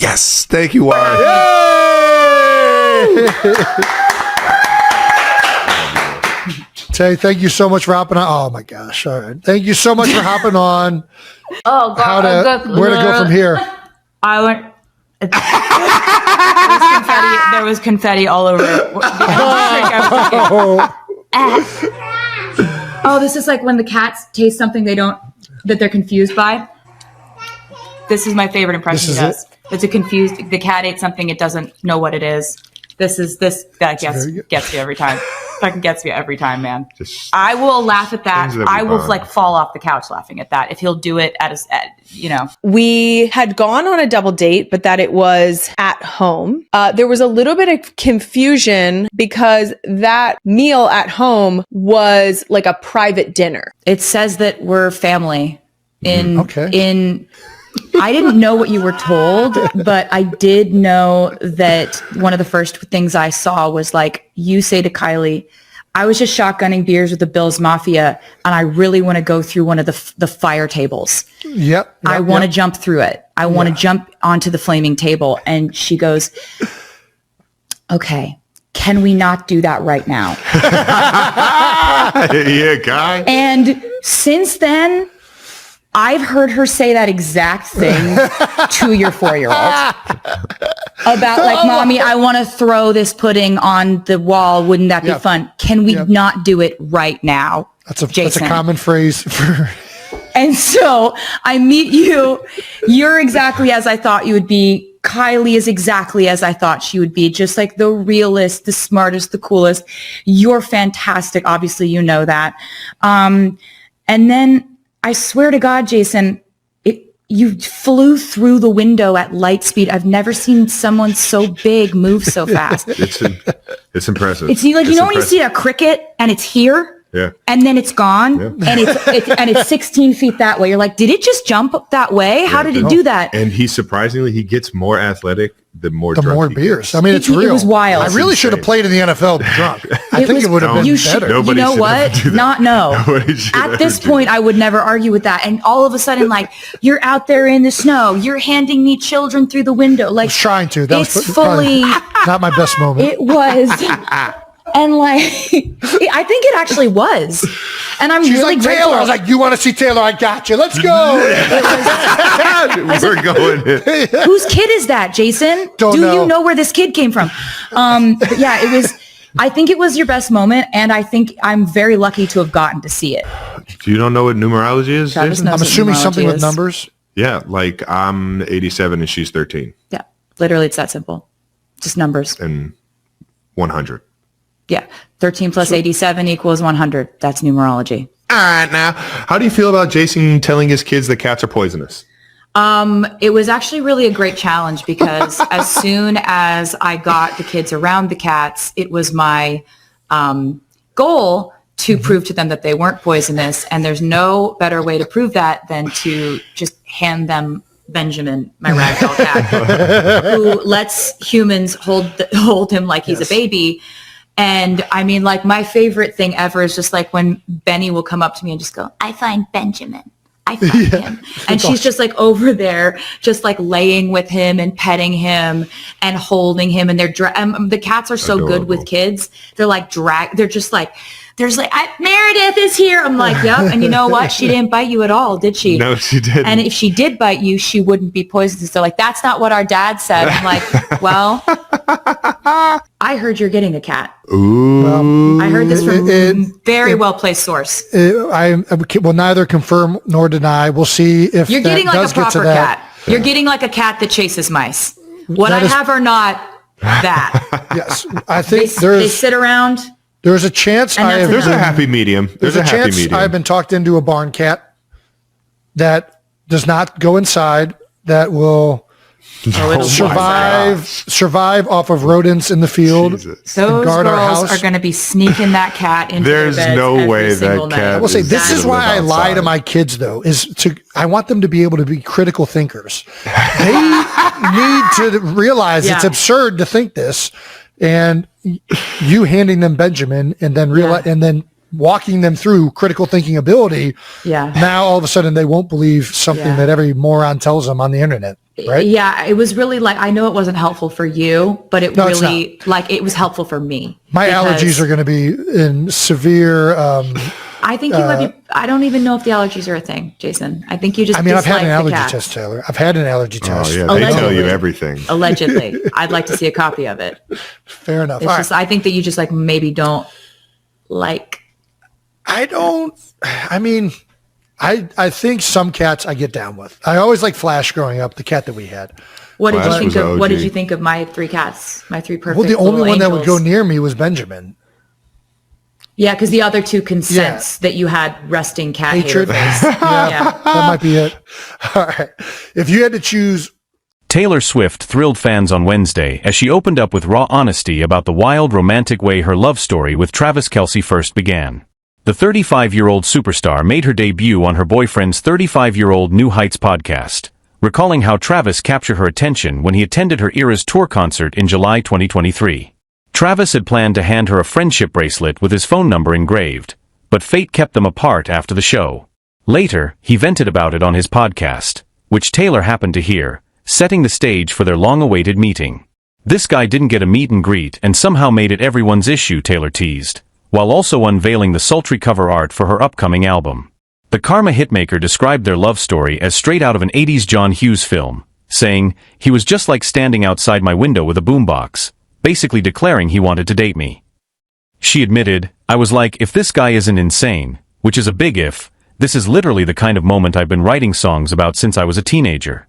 Yes. Thank you, Wyatt. Tay, thank you so much for hopping on. Oh my gosh. All right. Thank you so much for hopping on. Oh God. Where to go from here? I went. There was confetti all over it. Oh, this is like when the cats taste something that they're confused by. This is my favorite impression he does. It's the cat ate something, it doesn't know what it is. That gets me every time. Fucking gets me every time, man. I will laugh at that. I will fall off the couch laughing at that if he'll do it We had gone on a double date, but that it was at home. There was a little bit of confusion because that meal at home was like a private dinner. It says that we're family. I didn't know what you were told, but I did know that one of the first things I saw was like, you say to Kylie, I was just shotgunning beers with the Bills Mafia, and I really want to go through one of the fire tables. Yep. I want to jump through it. I want to jump onto the flaming table. And she goes, okay, can we not do that right now? Yeah, guy. And since then, I've heard her say that exact thing to your 4-year-old about like, mommy, I want to throw this pudding on the wall. Wouldn't that be fun? Can we not do it right now? That's a common phrase for. And so I meet you. You're exactly as I thought you would be. Kylie is exactly as I thought she would be. Just like the realest, the smartest, the coolest. You're fantastic. Obviously, you know that. And then I swear to God, Jason, you flew through the window at light speed. I've never seen someone so big move so fast. It's impressive. It's like, you know when you see a cricket and it's here? Yeah. And then it's gone and it's 16 feet that way. You're like, did it just jump up that way? How did it do that? And he gets more athletic the more beers. I mean, it's real. It was wild. I really should have played in the NFL drunk. I think it would have been better. You know what? At this point, I would never argue with that. And all of a sudden, like, you're out there in the snow. You're handing me children through the window. Like, I was trying to. That was fully not my best moment. It was. And like, I think it actually was. And I'm She's really like, grateful. Taylor. I was like, you want to see Taylor? I got you. Let's go. We're going. Whose kid is that, Jason? Do you know where this kid came from? But yeah, it was. I think it was your best moment, and I think I'm very lucky to have gotten to see it. You don't know what numerology is, Jason? I'm assuming something with numbers. Yeah, like I'm 87 and she's 13. Yeah, literally, it's that simple. Just numbers. And 100. Yeah, 13 plus 87 equals 100. That's numerology. All right, now, how do you feel about Jason telling his kids that cats are poisonous? It was actually really a great challenge because as soon as I got the kids around the cats, it was my goal to prove to them that they weren't poisonous. And there's no better way to prove that than to just hand them Benjamin, my ragdoll cat, who lets humans hold him like he's a baby. And I mean, like, my favorite thing ever is just like when Benny will come up to me and just go, I find Benjamin. I find him. And she's just like over there, just like laying with him and petting him and holding him. And the cats are so good with kids. They're like they're just like, Meredith is here. I'm like, yep. And you know what? She didn't bite you at all, did she? No, she didn't. And if she did bite you, she wouldn't be poisonous. So like, that's not what our dad said. I'm like, well, I heard you're getting a cat. Ooh. I heard this from a very well-placed source. I will neither confirm nor deny. We'll see if you're getting like a proper cat. Yeah. You're getting like a cat that chases mice. What I have are not that. Yes. I think they sit around. There's a chance there's a happy medium. There's a chance I've been talked into a barn cat that does not go inside, that will survive off of rodents in the field. Those girls are going to be sneaking that cat into their beds. There's no way that cat. I will say this is why I lie to my kids, though, I want them to be able to be critical thinkers. They need to realize it's absurd to think this. And you handing them Benjamin and then walking them through critical thinking ability, now all of a sudden they won't believe something that every moron tells them on the internet, right? Yeah, it was really like, I know it wasn't helpful for you, but it really, like, it was helpful for me. My allergies are going to be in severe... I think you might be, I don't even know if the allergies are a thing, Jason. I think you just I've had an allergy test, Taylor. I've had an allergy test. Oh, yeah, they tell you everything. Allegedly. I'd like to see a copy of it. Fair enough. It's just, I think that you just like maybe don't like. I think some cats I get down with. I always liked Flash growing up, the cat that we had. What did you think of my 3 cats? My 3 perfect. Well, the only one angels. that would go near me was Benjamin. Yeah, because the other 2 can sense that you had resting cat hatred. Hair face. That might be it. All right. If you had to choose. Taylor Swift thrilled fans on Wednesday as she opened up with raw honesty about the wild romantic way her love story with Travis Kelce first began. The 35-year-old superstar made her debut on her boyfriend's 35-year-old New Heights podcast, recalling how Travis captured her attention when he attended her Eras tour concert in July 2023. Travis had planned to hand her a friendship bracelet with his phone number engraved, but fate kept them apart after the show. Later, he vented about it on his podcast, which Taylor happened to hear, setting the stage for their long-awaited meeting. This guy didn't get a meet and greet and somehow made it everyone's issue, Taylor teased, while also unveiling the sultry cover art for her upcoming album. The Karma hitmaker described their love story as straight out of an 80s John Hughes film, saying, "He was just like standing outside my window with a boombox, basically declaring he wanted to date me." She admitted, "I was like, if this guy isn't insane, which is a big if, this is literally the kind of moment I've been writing songs about since I was a teenager."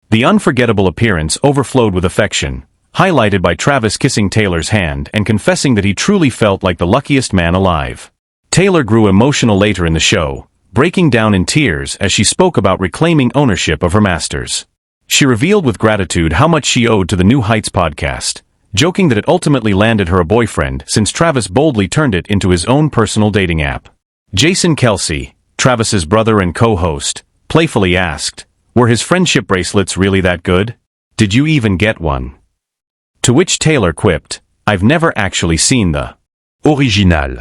The unforgettable appearance overflowed with affection, highlighted by Travis kissing Taylor's hand and confessing that he truly felt like the luckiest man alive. Taylor grew emotional later in the show, breaking down in tears as she spoke about reclaiming ownership of her masters. She revealed with gratitude how much she owed to the New Heights podcast, joking that it ultimately landed her a boyfriend since Travis boldly turned it into his own personal dating app. Jason Kelce, Travis's brother and co-host, playfully asked, "Were his friendship bracelets really that good? Did you even get one?" To which Taylor quipped, "I've never actually seen the original."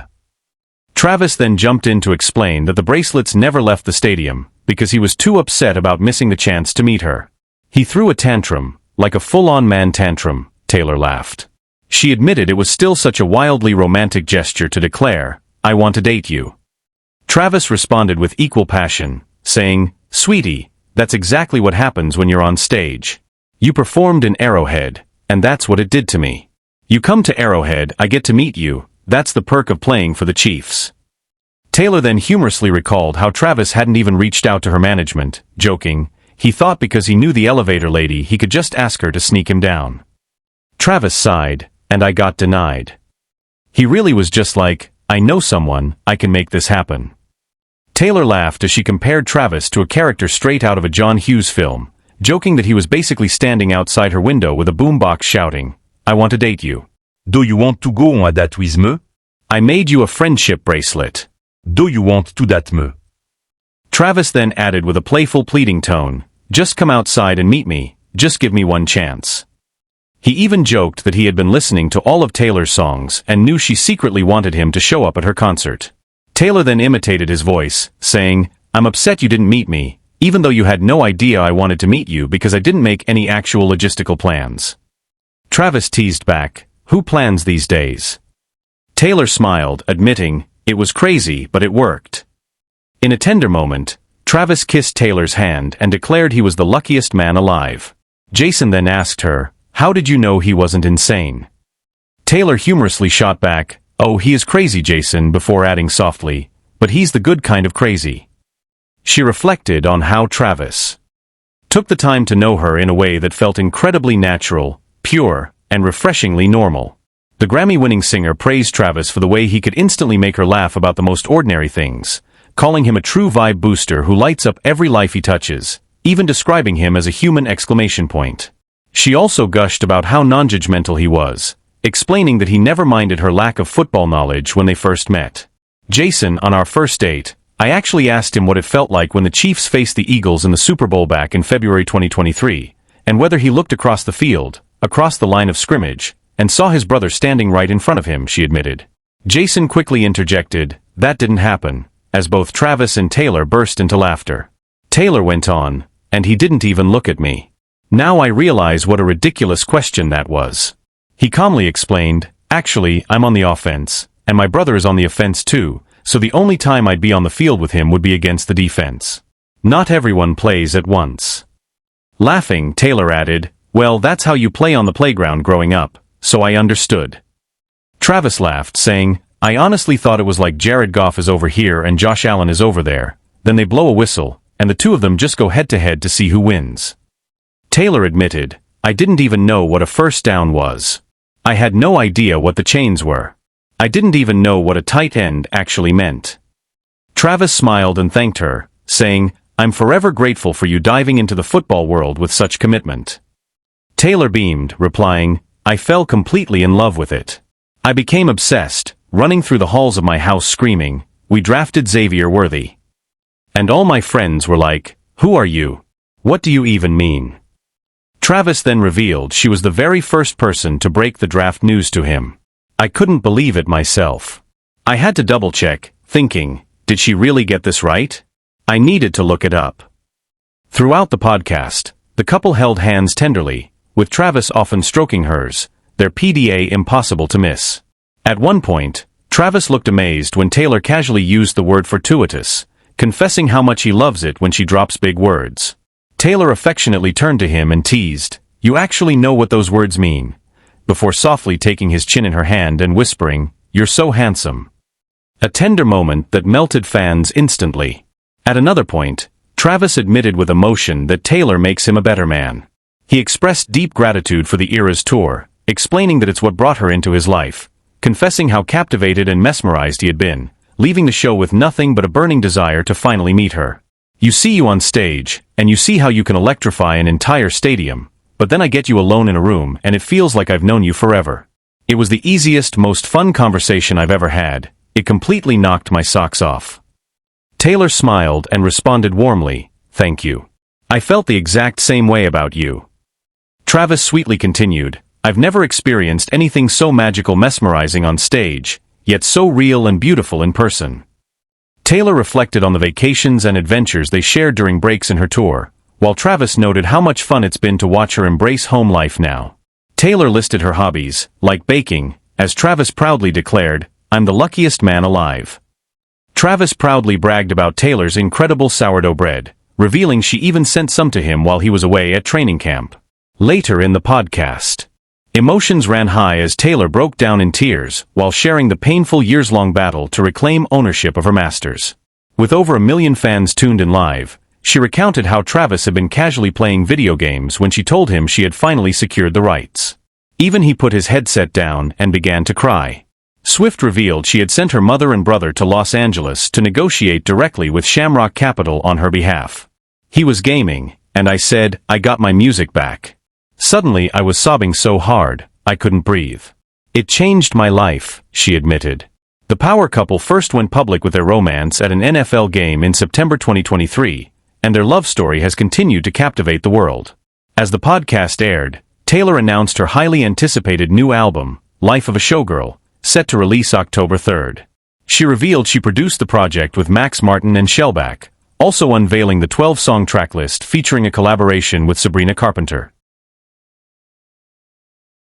Travis then jumped in to explain that the bracelets never left the stadium because he was too upset about missing the chance to meet her. He threw a tantrum, like a full-on man tantrum, Taylor laughed. She admitted it was still such a wildly romantic gesture to declare, "I want to date you." Travis responded with equal passion, saying, "Sweetie, that's exactly what happens when you're on stage. You performed in Arrowhead, and that's what it did to me. You come to Arrowhead, I get to meet you, that's the perk of playing for the Chiefs." Taylor then humorously recalled how Travis hadn't even reached out to her management, joking, he thought because he knew the elevator lady he could just ask her to sneak him down. Travis sighed, "And I got denied. He really was just like, I know someone, I can make this happen." Taylor laughed as she compared Travis to a character straight out of a John Hughes film, joking that he was basically standing outside her window with a boombox shouting, "I want to date you. Do you want to go on a date with me? I made you a friendship bracelet. Do you want to date me?" Travis then added with a playful pleading tone, "Just come outside and meet me, just give me one chance." He even joked that he had been listening to all of Taylor's songs and knew she secretly wanted him to show up at her concert. Taylor then imitated his voice, saying, "I'm upset you didn't meet me, even though you had no idea I wanted to meet you because I didn't make any actual logistical plans." Travis teased back, "Who plans these days?" Taylor smiled, admitting, "It was crazy, but it worked." In a tender moment, Travis kissed Taylor's hand and declared he was the luckiest man alive. Jason then asked her, "How did you know he wasn't insane?" Taylor humorously shot back, "Oh, he is crazy, Jason," before adding softly, "But he's the good kind of crazy." She reflected on how Travis took the time to know her in a way that felt incredibly natural, pure, and refreshingly normal. The Grammy-winning singer praised Travis for the way he could instantly make her laugh about the most ordinary things, calling him a true vibe booster who lights up every life he touches, even describing him as a human exclamation point. She also gushed about how non-judgmental he was, explaining that he never minded her lack of football knowledge when they first met. "Jason, on our first date, I actually asked him what it felt like when the Chiefs faced the Eagles in the Super Bowl back in February 2023, and whether he looked across the field, across the line of scrimmage, and saw his brother standing right in front of him," she admitted. Jason quickly interjected, "That didn't happen," as both Travis and Taylor burst into laughter. Taylor went on, "And he didn't even look at me." Now I realize what a ridiculous question that was. He calmly explained, "Actually, I'm on the offense, and my brother is on the offense too, so the only time I'd be on the field with him would be against the defense. Not everyone plays at once." Laughing, Taylor added, "Well, that's how you play on the playground growing up, so I understood." Travis laughed, saying, "I honestly thought it was like Jared Goff is over here and Josh Allen is over there, then they blow a whistle, and the two of them just go head-to-head to see who wins." Taylor admitted, "I didn't even know what a first down was. I had no idea what the chains were. I didn't even know what a tight end actually meant." Travis smiled and thanked her, saying, "I'm forever grateful for you diving into the football world with such commitment." Taylor beamed, replying, "I fell completely in love with it. I became obsessed, running through the halls of my house screaming, 'We drafted Xavier Worthy.' And all my friends were like, 'Who are you? What do you even mean?'" Travis then revealed she was the very first person to break the draft news to him. "I couldn't believe it myself. I had to double-check, thinking, did she really get this right? I needed to look it up." Throughout the podcast, the couple held hands tenderly, with Travis often stroking hers, their PDA impossible to miss. At one point, Travis looked amazed when Taylor casually used the word fortuitous, confessing how much he loves it when she drops big words. Taylor affectionately turned to him and teased, "You actually know what those words mean," before softly taking his chin in her hand and whispering, "You're so handsome." A tender moment that melted fans instantly. At another point, Travis admitted with emotion that Taylor makes him a better man. He expressed deep gratitude for the Eras tour, explaining that it's what brought her into his life, confessing how captivated and mesmerized he had been, leaving the show with nothing but a burning desire to finally meet her. "You see you on stage, and you see how you can electrify an entire stadium, but then I get you alone in a room and it feels like I've known you forever. It was the easiest, most fun conversation I've ever had. It completely knocked my socks off." Taylor smiled and responded warmly, "Thank you. I felt the exact same way about you." Travis sweetly continued, "I've never experienced anything so magical, mesmerizing on stage, yet so real and beautiful in person." Taylor reflected on the vacations and adventures they shared during breaks in her tour, while Travis noted how much fun it's been to watch her embrace home life now. Taylor listed her hobbies, like baking, as Travis proudly declared, "I'm the luckiest man alive." Travis proudly bragged about Taylor's incredible sourdough bread, revealing she even sent some to him while he was away at training camp. Later in the podcast, emotions ran high as Taylor broke down in tears while sharing the painful years-long battle to reclaim ownership of her masters. With over 1 million fans tuned in live, she recounted how Travis had been casually playing video games when she told him she had finally secured the rights. Even he put his headset down and began to cry. Swift revealed she had sent her mother and brother to Los Angeles to negotiate directly with Shamrock Capital on her behalf. "He was gaming, and I said, 'I got my music back.' Suddenly I was sobbing so hard, I couldn't breathe. It changed my life," she admitted. The power couple first went public with their romance at an NFL game in September 2023, and their love story has continued to captivate the world. As the podcast aired, Taylor announced her highly anticipated new album, Life of a Showgirl, set to release October 3rd. She revealed she produced the project with Max Martin and Shellback, also unveiling the 12-song tracklist featuring a collaboration with Sabrina Carpenter.